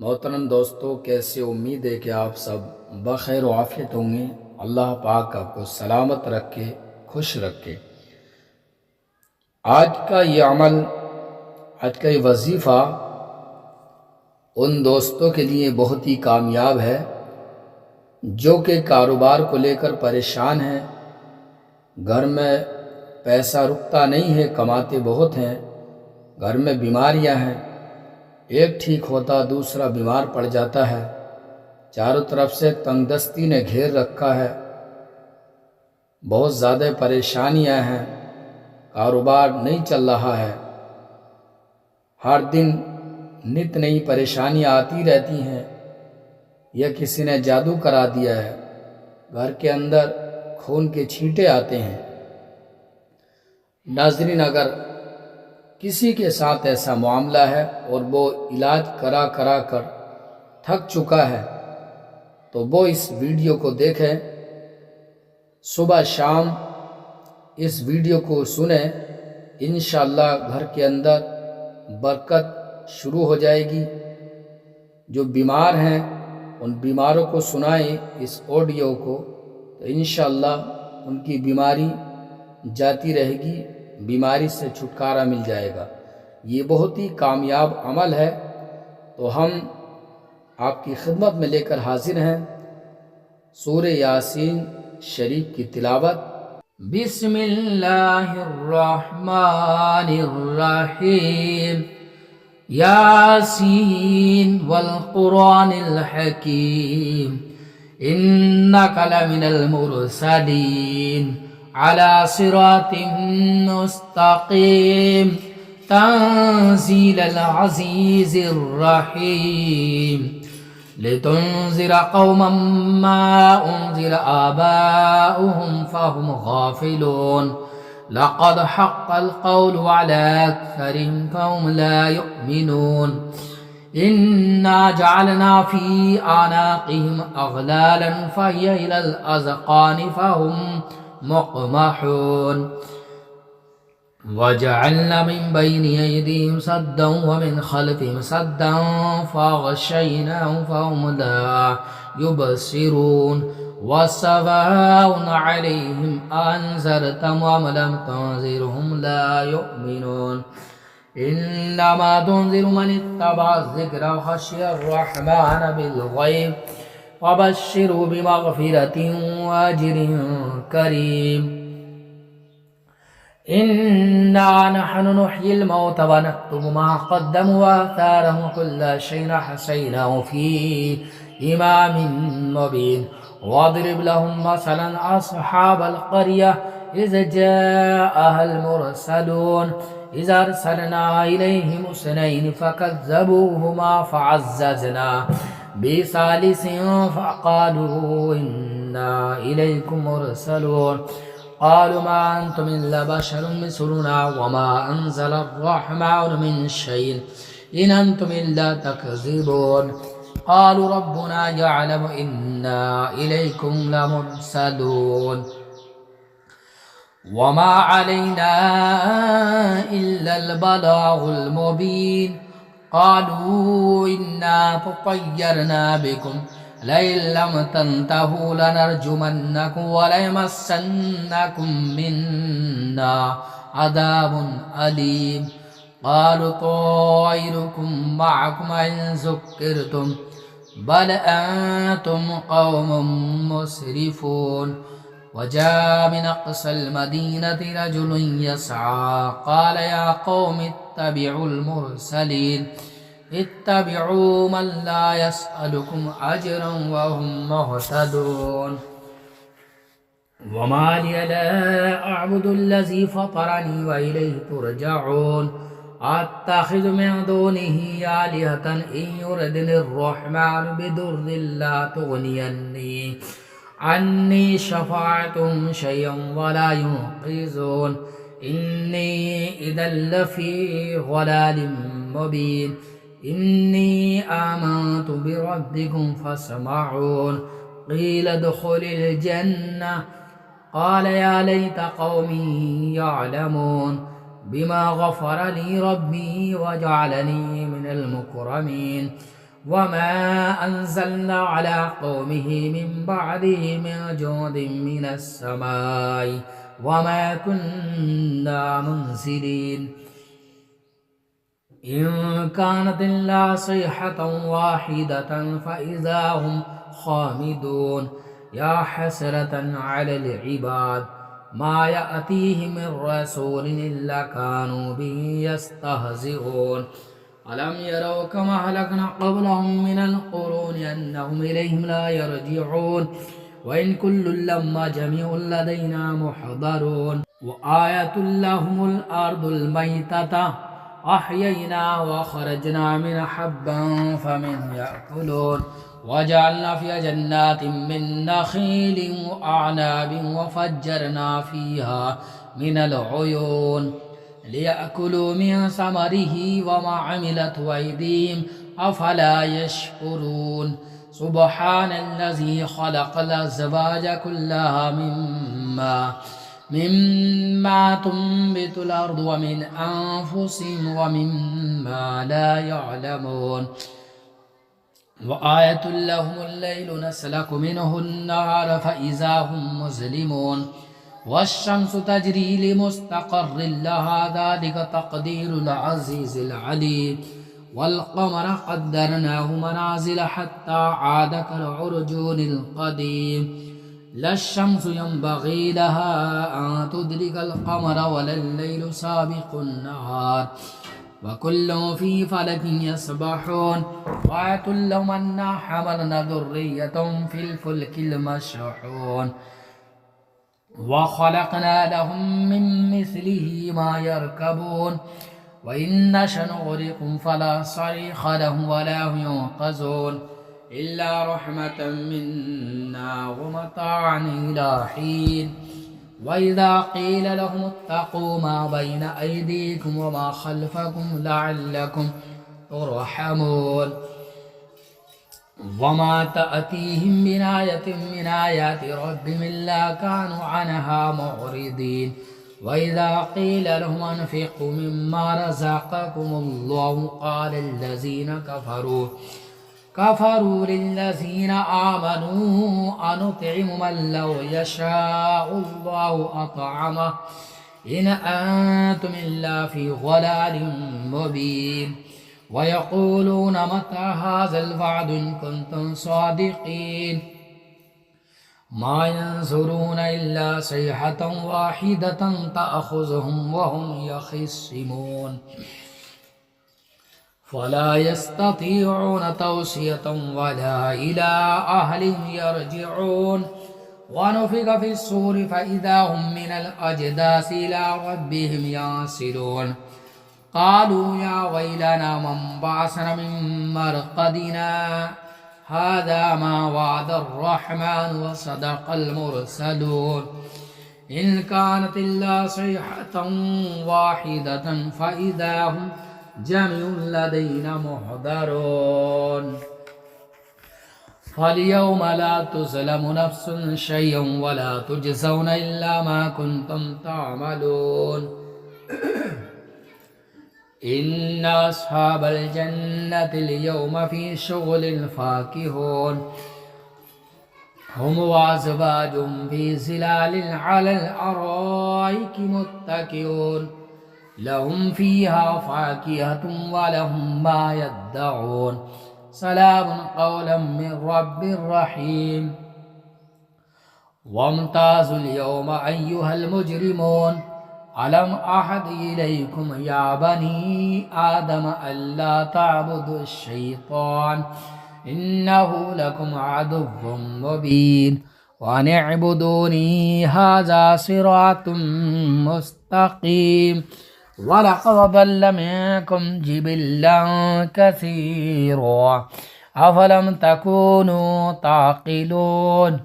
मोहतरम दोस्तों, कैसे? उम्मीद है कि आप सब बखैर व आफियत होंगे। अल्लाह पाक आपको सलामत रखे, खुश रखे। आज का ये अमल, आज का ये वजीफ़ा उन दोस्तों के लिए बहुत ही कामयाब है जो कि कारोबार को लेकर परेशान हैं। घर में पैसा रुकता नहीं है, कमाते बहुत हैं, घर में बीमारियां हैं, एक ठीक होता दूसरा बीमार पड़ जाता है, चारों तरफ से तंगदस्ती ने घेर रखा है, बहुत ज़्यादा परेशानियां हैं, कारोबार नहीं चल रहा है, हर दिन नित नई परेशानियां आती रहती हैं। यह किसी ने जादू करा दिया है, घर के अंदर खून के छींटे आते हैं। नाज़रीन, अगर किसी के साथ ऐसा मामला है और वो इलाज करा करा कर थक चुका है तो वो इस वीडियो को देखें, सुबह शाम इस वीडियो को सुने। इंशाअल्लाह घर के अंदर बरकत शुरू हो जाएगी। जो बीमार हैं उन बीमारों को सुनाएं इस ऑडियो को, तो इंशाअल्लाह उनकी बीमारी जाती रहेगी, बीमारी से छुटकारा मिल जाएगा। ये बहुत ही कामयाब अमल है, तो हम आपकी खिदमत में लेकर हाजिर हैं सूरे यासीन शरीफ की तिलावत। बिस्मिल्लाहिर्रहमानिर्रहीम। यासीन वल कुरानिल हकीम, इन्नका लमिनल मुरसलीन अला सिरातिम मुस्तकीम, तंजीलल अज़ीज़िर रहीम, लितुन्ज़िर कौमम मा उन्ज़िर आबाउहुम फहुम गाफिलून, लक़द हक़्क़ल क़ौलु अला अक्सरिहिम फ़हुम ला युमिनून, इन्ना जअलना फ़ी अनाक़िहिम अग़लालन फ़हिय इलल अज़क़ानि फ़हुम मुक़महून, वजअलना मिन बैनि अयदीहिम सद्दन व मिन खल्फ़िहिम सद्दन फ़अग़शयनाहुम फ़हुम ला युबसिरून, वसवाउन अलैहिम अअन्ज़रतहुम अम लम तुन्ज़िरहुम ला युमिनून, इन्नमा तुन्ज़िरु मन इत्तबअ ज़िक्र व ख़शिय अर्रहमान बिल-ग़ैब, फ़बश्शिरहु बिमग़फ़िरतिन व अज्रिन करीम। इन्ना नहनु नुह्यिल मौता व नक्तुबु मा क़द्दमू व आथारहुम, कुल्ल शैइन अहसैनाहु फ़ी इमामिन मुबीन, वज़रिब लहुम मसलन अस्हाबल क़र्यह इज़ जाअहल मुरसलून, इज़ अरसलना इलैहिम इस्नैन फ़कज़्ज़बूहुमा फ़अज़्ज़ज़ना बिसालिसिन फ़क़ालू इन्ना इलैकुम मुरसलून, क़ालू मा अंतुम इल्ला बशरुम मिस्लुना व मा अंज़लर्रहमानु मिन शैइन इन अंतुम इल्ला तकज़िबून, क़ालू रब्बुना यअलमु इन्ना इलैकुम लमुरसलून, व मा अलैना इल्लल बलागुल मुबीन, क़ालू इन्ना तत्तय्यरना बिकुम लइन लम तंतहू लनरजुमन्नकुम व लयमस्सन्नकुम मिन्ना अज़ाबुन अलीम, क़ालू ताइरुकुम मअकुम इन ज़ुक्किरतुम बल अंतुम क़ौमुम मुस्रिफून, वजाअ मिन अक़सल मदीनति रजुलुन यसअ क़ाल या क़ौमि इत्तबिउल मुरसलीन, इत्तबिउ मन ला यसअलुकुम अजरन व हुम मुहतदून, वमा लिय ला अअबुदुल्लज़ी फ़तरनी व इलैहि तुरजऊन, अत्तख़िज़ु मिन दूनिही आलिहतन इन युरिदिनिर्रहमानु बिदुर्रिन ला तुग़नि अन्नी शफ़ाअतुहुम शैअन व ला युनक़िज़ून, इन्नी इज़न लफ़ी ज़लालिम मुबीन, इन्नी आमनतु बिरब्बिकुम फ़स्मऊन, क़ील उद्ख़ुलिल जन्नह, क़ाल या लैत क़ौमी यअलमून, बिमा ग़फ़र ली रब्बी व जअलनी मिनल मुकरमीन, وما أنزلنا على قومه من بعده من جند من السماء وما كنا منزلين إن كانت إلا صيحة واحدة فإذا هم خامدون يا حسرة على العباد ما يأتيهم من رسول إلا كانوا به يستهزئون ألم يروا كما أهلكنا قبلهم من القرون أنهم إليهم لا يرجعون وإن كل لما جميع لدينا محضرون وآية لهم الأرض الميتة أحيينا وخرجنا من حبا فمن يأكلون وجعلنا فيها جنات من نخيل وأعناب وفجرنا فيها من العيون ليأكلوا من ثمره وما عملت أيديهم أفلا يشكرون سبحان الذي خلق الأزواج كلها مما تنبت الأرض ومن أنفسهم ومما لا يعلمون وآية لهم الليل نسلك منه النهار فإذا هم مظلمون والشمس تجري لمستقر لها ذلك تقدير العزيز العليم والقمر قدرناه منازل حتى عاد كالعرجون القديم لا الشمس ينبغي لها أن تدرك القمر ولا الليل سابق النهار وكل في فلك يسبحون وآية لهم أنا حملنا ذرية في الفلك المشحون وخلقنا لهم من مثله ما يركبون وإن نشأ نغرقهم فلا صريخ لهم ولا هم ينقذون إلا رحمة منا ومتاعا إلى حين وإذا قيل لهم اتقوا ما بين أيديكم وما خلفكم لعلكم ترحمون وما تأتيهم من آية من آيات ربهم إلا كانوا عنها معرضين وإذا قيل لهم أنفقوا مما رزقكم الله قال الذين كفروا للذين آمنوا أنطعم من لو يشاء الله أطعمه إن أنتم إلا في ضلال مبين ويقولون متى هذا الوعد إن كنتم صادقين ما ينظرون إلا صيحة واحدة تأخذهم وهم يخصمون فلا يستطيعون توصية ولا إلى أهلهم يرجعون ونفخ في الصور فإذا هم من الأجداث إلى ربهم ينسلون قالوا يا ويلنا من بعثنا من مرقدنا هذا ما وعد الرحمن وصدق المرسلون إن كانت إلا صيحة واحدة فإذا هم جميع لدينا محضرون فاليوم لا تظلم نفس شيئا ولا تجزون إلا ما كنتم تعملون إن أصحاب الجنة اليوم في شغل فاكهون هم وأزواجهم في ظلال على الأرائك متكئون لهم فيها فاكهة ولهم ما يدعون سلام قولا من رب رحيم وامتازوا اليوم أيها المجرمون ألم أعهد إليكم يا بني آدم ألا تعبدوا الشيطان إنه لكم عدو مبين وأن اعبدوني هذا صراط مستقيم ولقد ضل منكم جبلا كثيرا أفلم تكونوا تعقلون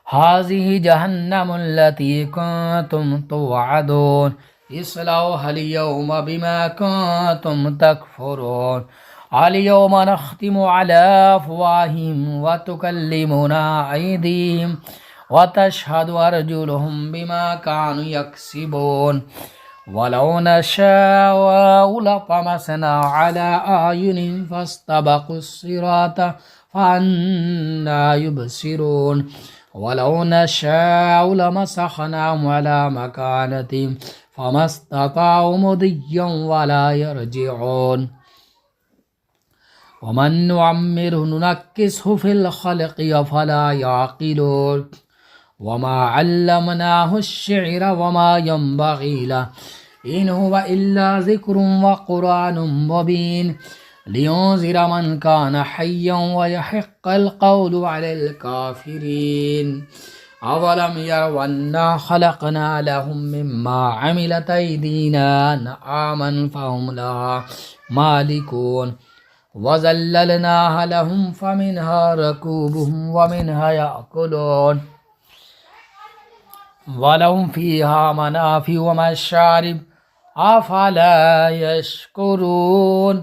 هذه جهنم التي كنتم توعدون اصلوها اليوم بما كنتم تكفرون اليوم نختم على أفواههم وتكلمنا أيديهم وتشهد أرجلهم بما كانوا يكسبون वलौ नशाअ लतमसना अला आयुनिहिम फस्तबकुस्सिरात फअन्ना युबसिरून वलौ नशाअ लमसखनाहुम अला मकानतिहिम फमस्तताउ मुदिय्यन वला यरजिऊन वमन नुअम्मिरहु नुनक्किसहु फिल खल्क़ि अफला याक़िलून वमा अल्लमनाहु अश्शिअर वमा यंबग़ी लहु इन हुवा इल्ला ज़िक्रुन व क़ुरआनुम मुबीन लियुनज़िर मन कान हय्यन व यहिक़्क़ल क़ौलु अलल काफ़िरीन अवलम यरौ अन्ना खलक़ना लहुम मिम्मा अमिलत अयदीना अनआमन फ़हुम लहा मालिकून वज़ल्ललनाहा लहुम फ़मिन्हा रकूबुहुम वमिन्हा याकुलून वलहुम फ़ीहा मनाफ़िअ व मशारिब अफ़ला यशकुरून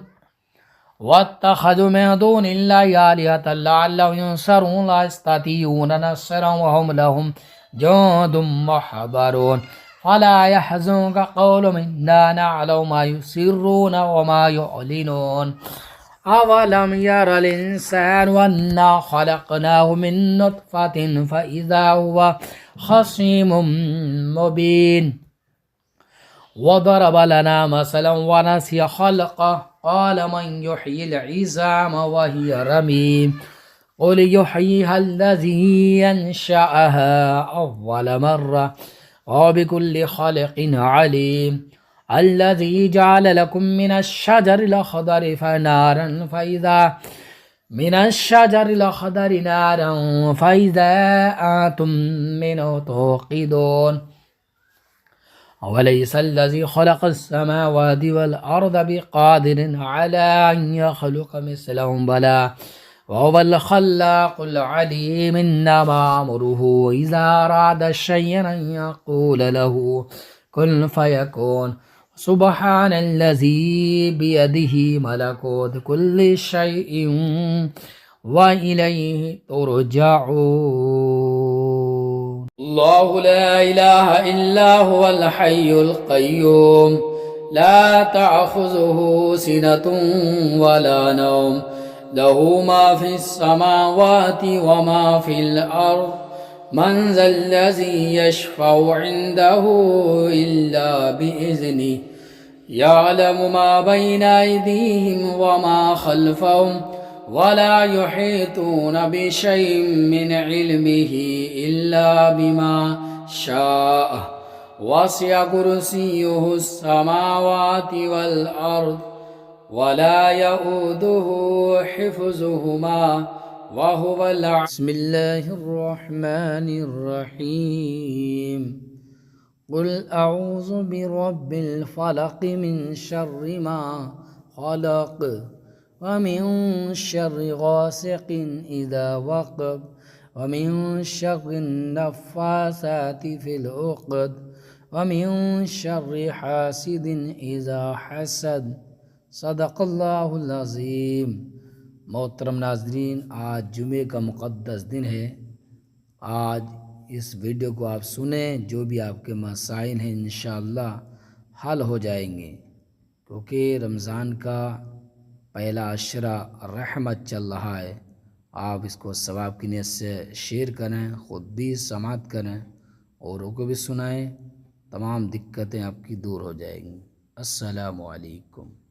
वत्तख़ज़ू मिन दूनिल्लाहि आलिहतन लअल्लहुम युनसरून ला यस्ततीऊन नस्रन व हुम लहुम जुंदुम मुहज़रून फला यहज़ुनक क़ौलुहुम इन्ना नअलमु मा युसिर्रून व मा युअलिनून अवलम यरल इंसानु अन्ना खलक़नाहु मिन नुत्फ़तिन फ़इज़ा हुवा खसीमुम मुबीन वदरब लना मसलन व नसिय खल्क़ह क़ाल मन युह्यिल इज़ाम व हिय रमीम क़ुल युह्यिहा अल्लज़ी अंशअहा अव्वल मर्रह व बिकुल्लि ख़ल्क़िन अलीम अल्लज़ी जअल लकुम मिनश्शजरिल अख़दरि नारन फ़इज़ा अंतुम मिन्हु तूक़िदून अवलैसा अल्लज़ी ख़लक़स्समावाति वल अर्ज़ बिक़ादिरिन अला अन यख़लुक़ मिस्लहुम बला वहुवल ख़ल्लाक़ुल अलीम इन्नमा अम्रुहु इज़ा अरादा शय'अन अन यक़ूल लहु कुन फ़यकून सुब्हानल्लज़ी बियदिही मलकूतु कुल्लि शैइन व इलैहि तुरजऊन अल्लाहु ला इलाहा इल्ला हुवल हय्युल क़य्यूम ला तअख़ुज़ुहु सिनतुन वला नौम लहु मा फ़िस समावाति व मा फ़िल अर्ज़ मन ज़ल्लज़ी यशफ़अु इंदहु इल्ला बिइज़्निहि यअलमु मा बैना अयदीहिम व मा ख़ल्फ़हुम वला युहीतून बिशैइन मिन इल्मिहि इल्ला बिमा शाअ वसिअ कुर्सियुहु अस्समावाति वल अर्ज़ वला यऊदुहु हिफ़्ज़ुहुमा वहुवल बिस्मिल्लाहिर्रहमानिर्रहीम क़ुल अऊज़ु बिरब्बिल फ़लक़ मिन शर्रि मा ख़लक़ व मिन शर्रि गासिक़िन इज़ा वक़ब व मिन शर्रि नफ़्फ़ासाति फ़िल उक़द व मिन शर्रि हासिदिन इज़ा हसद सदक़ल्लाहुल अज़ीम। मोहतरम नाज़रीन, आज जुमे का मुक़द्दस दिन है। आज इस वीडियो को आप सुने, जो भी आपके मसाइल हैं इंशाअल्लाह हल हो जाएंगे, क्योंकि रमज़ान का पहला अशरा रहमत चल रहा है। आप इसको सवाब की नीयत से शेयर करें, ख़ुद भी समात करें, औरों को भी सुनाएं। तमाम दिक्कतें आपकी दूर हो जाएंगी। अस्सलामु अलैकुम।